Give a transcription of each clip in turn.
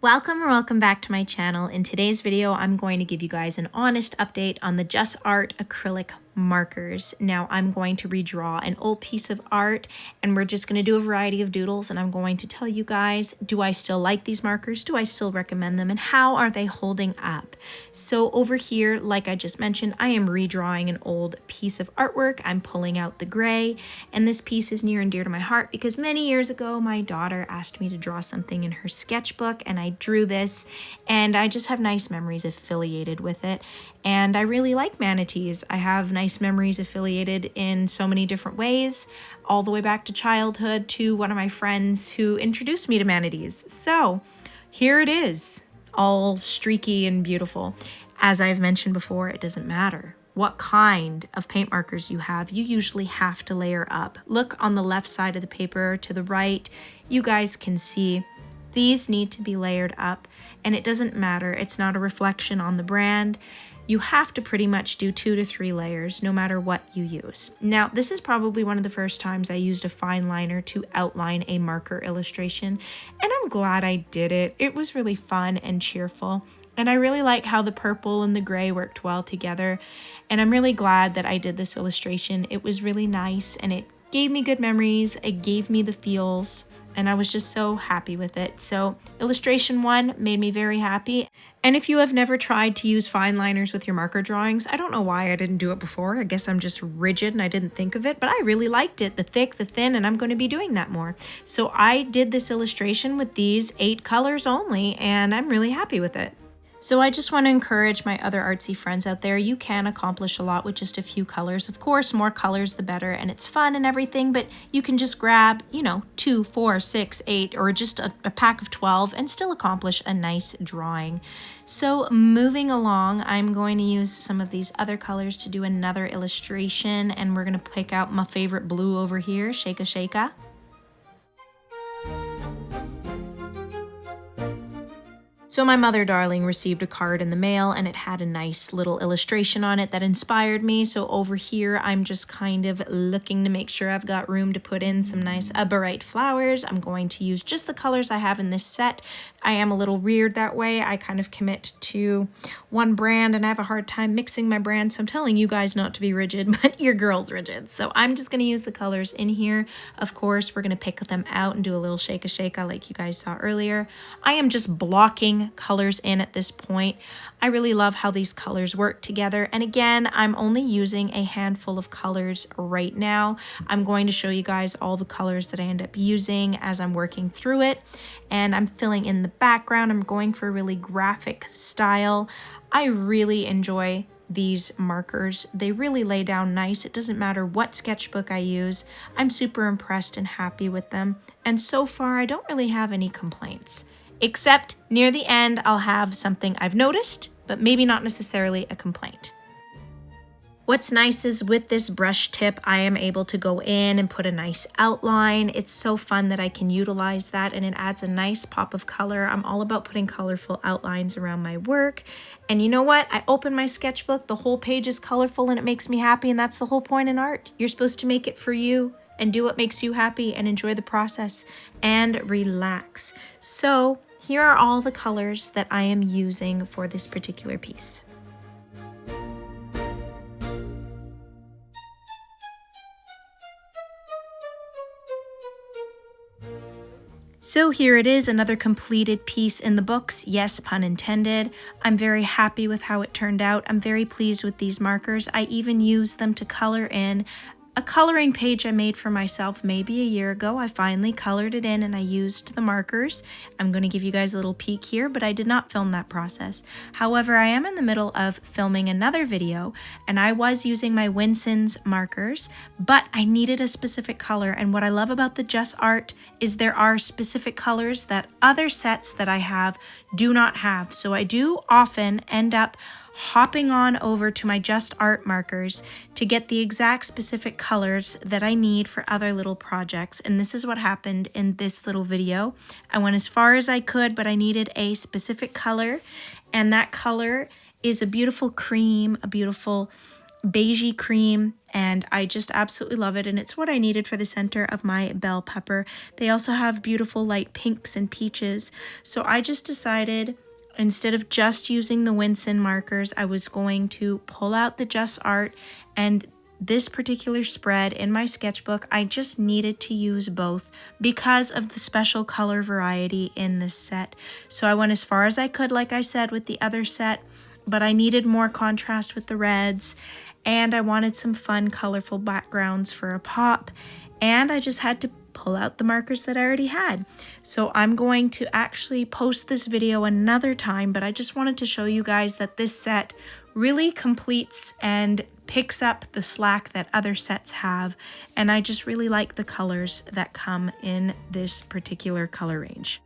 Welcome back to my channel. In today's video, I'm going to give you guys an honest update on the JusArt acrylic markers. Now I'm going to redraw an old piece of art and we're just going to do a variety of doodles, and I'm going to tell you guys, do I still like these markers? Do I still recommend them? And how are they holding up? So over here, like I just mentioned, I am redrawing an old piece of artwork. I'm pulling out the gray, and this piece is near and dear to my heart because many years ago my daughter asked me to draw something in her sketchbook and I drew this, and I just have nice memories affiliated with it. And I really like manatees. I have nice memories affiliated in so many different ways, all the way back to childhood to one of my friends who introduced me to manatees. So here it is, all streaky and beautiful. As I've mentioned before, it doesn't matter what kind of paint markers you have, you usually have to layer up. Look on the left side of the paper to the right, you guys can see these need to be layered up, and it doesn't matter. It's not a reflection on the brand. You have to pretty much do 2 to 3 layers no matter what you use. Now, this is probably one of the first times I used a fine liner to outline a marker illustration, and I'm glad I did it. It was really fun and cheerful, and I really like how the purple and the gray worked well together, and I'm really glad that I did this illustration. It was really nice, and it gave me good memories. It gave me the feels, and I was just so happy with it. So illustration 1 made me very happy. And if you have never tried to use fine liners with your marker drawings, I don't know why I didn't do it before. I guess I'm just rigid and I didn't think of it, but I really liked it. The thick, the thin, and I'm going to be doing that more. So I did this illustration with these 8 colors only, and I'm really happy with it. So I just want to encourage my other artsy friends out there. You can accomplish a lot with just a few colors. Of course, more colors the better, and it's fun and everything, but you can just grab, 2, 4, 6, 8, or just a pack of 12 and still accomplish a nice drawing. So moving along, I'm going to use some of these other colors to do another illustration, and we're going to pick out my favorite blue over here, Shaka Shaka. So my mother darling received a card in the mail, and it had a nice little illustration on it that inspired me. So over here, I'm just kind of looking to make sure I've got room to put in some nice bright flowers. I'm going to use just the colors I have in this set. I am a little weird that way. I kind of commit to one brand and I have a hard time mixing my brands. So I'm telling you guys not to be rigid, but your girl's rigid. So I'm just going to use the colors in here. Of course, we're going to pick them out and do a little shaka shaka like you guys saw earlier. I am just blocking colors in at this point. I really love how these colors work together. And again, I'm only using a handful of colors right now. I'm going to show you guys all the colors that I end up using as I'm working through it. And I'm filling in the background. I'm going for a really graphic style. I really enjoy these markers. They really lay down nice. It doesn't matter what sketchbook I use. I'm super impressed and happy with them. And so far, I don't really have any complaints. Except near the end, I'll have something I've noticed, but maybe not necessarily a complaint. What's nice is with this brush tip, I am able to go in and put a nice outline. It's so fun that I can utilize that, and it adds a nice pop of color. I'm all about putting colorful outlines around my work. And you know what? I open my sketchbook, the whole page is colorful and it makes me happy, and that's the whole point in art. You're supposed to make it for you and do what makes you happy and enjoy the process and relax. So here are all the colors that I am using for this particular piece. So here it is, another completed piece in the books. Yes, pun intended. I'm very happy with how it turned out. I'm very pleased with these markers. I even used them to color in a coloring page I made for myself maybe a year ago. I finally colored it in and I used the markers. I'm going to give you guys a little peek here, but I did not film that process. However, I am in the middle of filming another video and I was using my Winson's markers, but I needed a specific color. And what I love about the JusArt is there are specific colors that other sets that I have do not have. So I do often end up hopping on over to my JusArt markers to get the exact specific colors that I need for other little projects. And this is what happened in this little video. I went as far as I could, but I needed a specific color, and that color is a beautiful cream, a beautiful beigey cream, and I just absolutely love it, and it's what I needed for the center of my bell pepper. They also have beautiful light pinks and peaches, so I just decided instead of just using the Winston markers, I was going to pull out the JusArt, and this particular spread in my sketchbook, I just needed to use both because of the special color variety in this set. So I went as far as I could, like I said, with the other set, but I needed more contrast with the reds, and I wanted some fun, colorful backgrounds for a pop, and I just had to pull out the markers that I already had. So I'm going to actually post this video another time, but I just wanted to show you guys that this set really completes and picks up the slack that other sets have, and I just really like the colors that come in this particular color range.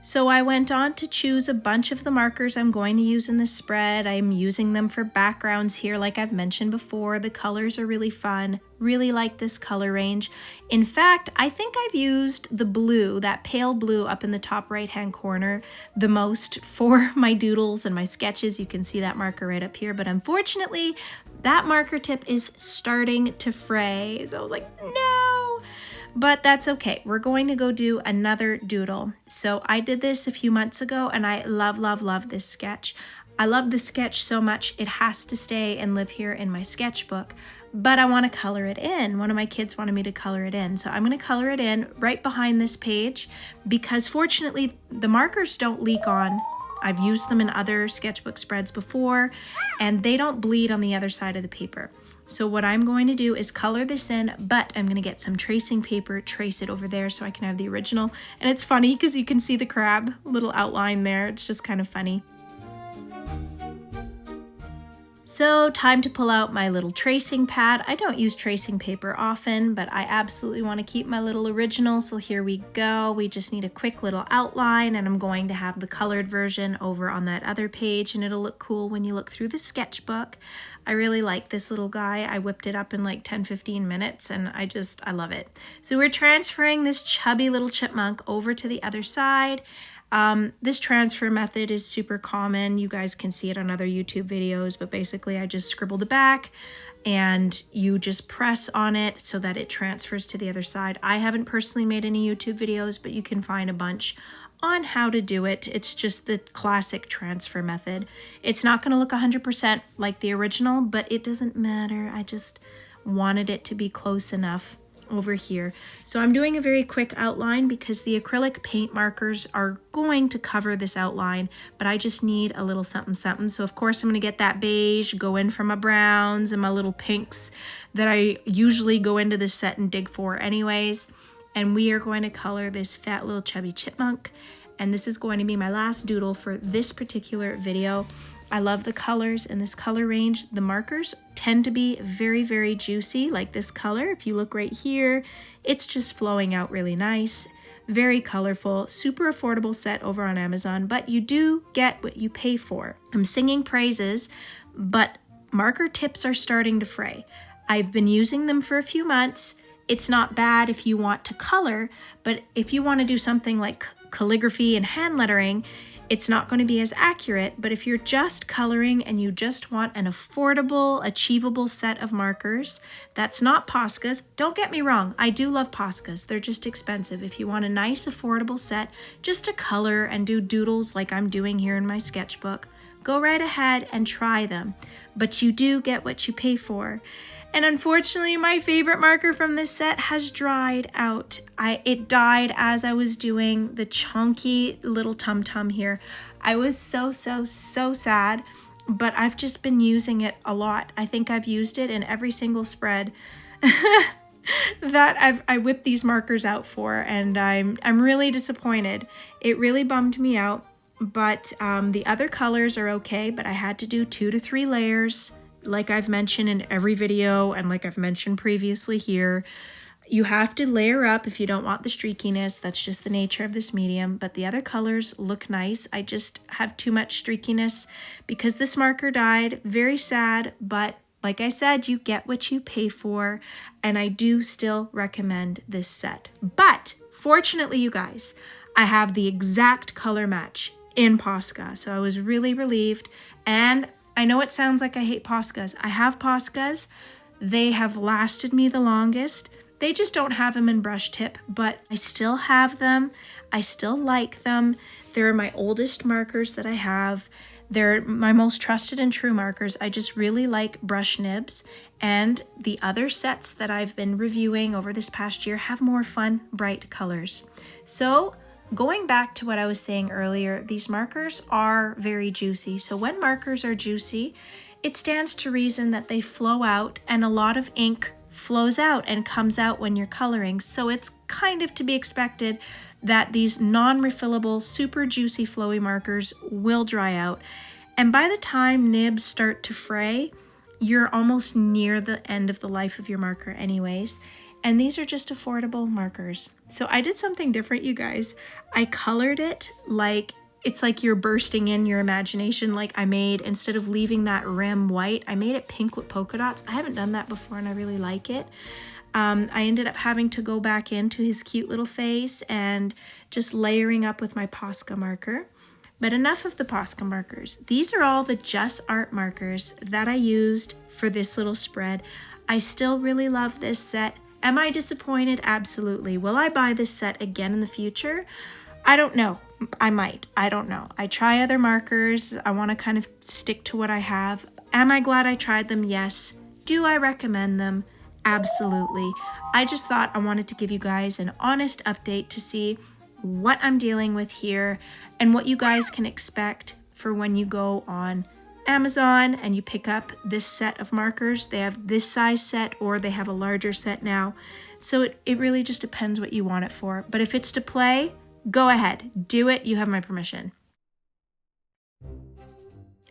So I went on to choose a bunch of the markers I'm going to use in this spread. I'm using them for backgrounds here, like I've mentioned before. The colors are really fun. Really like this color range. In fact, I think I've used the blue, that pale blue up in the top right-hand corner, the most for my doodles and my sketches. You can see that marker right up here, but unfortunately, that marker tip is starting to fray. So I was like, no! But that's okay. We're going to go do another doodle. So I did this a few months ago, and I love, love, love this sketch. I love this sketch so much, it has to stay and live here in my sketchbook, but I want to color it in. One of my kids wanted me to color it in, so I'm going to color it in right behind this page because fortunately the markers don't leak on. I've used them in other sketchbook spreads before, and they don't bleed on the other side of the paper. So what I'm going to do is color this in, but I'm going to get some tracing paper, trace it over there so I can have the original. And it's funny because you can see the crab little outline there. It's just kind of funny. So time to pull out my little tracing pad. I don't use tracing paper often, but I absolutely want to keep my little original. So here we go. We just need a quick little outline, and I'm going to have the colored version over on that other page, and it'll look cool when you look through the sketchbook. I really like this little guy. I whipped it up in like 10-15 minutes, and I love it. So we're transferring this chubby little chipmunk over to the other side. This transfer method is super common. You guys can see it on other YouTube videos, but basically I just scribble the back and you just press on it so that it transfers to the other side. I haven't personally made any YouTube videos, but you can find a bunch on how to do it. It's just the classic transfer method. It's not going to look 100% like the original, but it doesn't matter. I just wanted it to be close enough over here. So I'm doing a very quick outline because the acrylic paint markers are going to cover this outline, but I just need a little something something. So of course I'm going to get that beige, go in for my browns and my little pinks that I usually go into this set and dig for anyways. And we are going to color this fat little chubby chipmunk. And this is going to be my last doodle for this particular video. I love the colors in this color range. The markers tend to be very, very juicy, like this color. If you look right here, it's just flowing out really nice. Very colorful, super affordable set over on Amazon, but you do get what you pay for. I'm singing praises, but marker tips are starting to fray. I've been using them for a few months. It's not bad if you want to color, but if you want to do something like calligraphy and hand lettering, it's not going to be as accurate. But if you're just coloring and you just want an affordable, achievable set of markers, that's not Poscas. Don't get me wrong, I do love Poscas. They're just expensive. If you want a nice, affordable set just to color and do doodles like I'm doing here in my sketchbook, go right ahead and try them. But you do get what you pay for. And unfortunately, my favorite marker from this set has dried out. It died as I was doing the chunky little tum-tum here. I was so sad, but I've just been using it a lot. I think I've used it in every single spread that I whipped these markers out for, and I'm really disappointed. It really bummed me out, but the other colors are okay, but I had to do 2 to 3 layers. Like I've mentioned in every video and like I've mentioned previously here, you have to layer up if you don't want the streakiness. That's just the nature of this medium, but the other colors look nice. I just have too much streakiness because this marker died. Very sad, but like I said, you get what you pay for, and I do still recommend this set. But fortunately, you guys, I have the exact color match in Posca, so I was really relieved. And I know it sounds like I hate Poscas. I have Poscas, They have lasted me the longest. They just don't have them in brush tip, but I still have them. I still like them. They're my oldest markers that I have. They're my most trusted and true markers. I just really like brush nibs, and the other sets that I've been reviewing over this past year have more fun, bright colors. So going back to what I was saying earlier, these markers are very juicy. So when markers are juicy, it stands to reason that they flow out, and a lot of ink flows out and comes out when you're coloring. So it's kind of to be expected that these non-refillable, super juicy, flowy markers will dry out. And by the time nibs start to fray, you're almost near the end of the life of your marker anyways. And these are just affordable markers. So I did something different, you guys. I colored it like it's like you're bursting in your imagination. Like I made, instead of leaving that rim white, I made it pink with polka dots. I haven't done that before and I really like it. I ended up having to go back into his cute little face and just layering up with my Posca marker. But enough of the Posca markers. These are all the JusArt markers that I used for this little spread. I still really love this set. Am I disappointed? Absolutely. Will I buy this set again in the future? I don't know. I might. I don't know. I try other markers. I want to kind of stick to what I have. Am I glad I tried them? Yes. Do I recommend them? Absolutely. I just thought I wanted to give you guys an honest update to see what I'm dealing with here and what you guys can expect for when you go on Amazon and you pick up this set of markers. They have this size set or they have a larger set now. So it really just depends what you want it for. But if it's to play, go ahead, do it. You have my permission.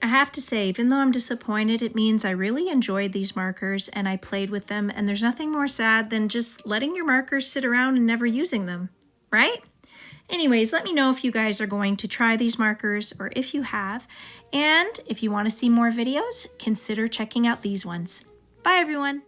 I have to say, even though I'm disappointed, it means I really enjoyed these markers and I played with them, and there's nothing more sad than just letting your markers sit around and never using them, right? Anyways, let me know if you guys are going to try these markers or if you have, and if you want to see more videos, consider checking out these ones. Bye everyone!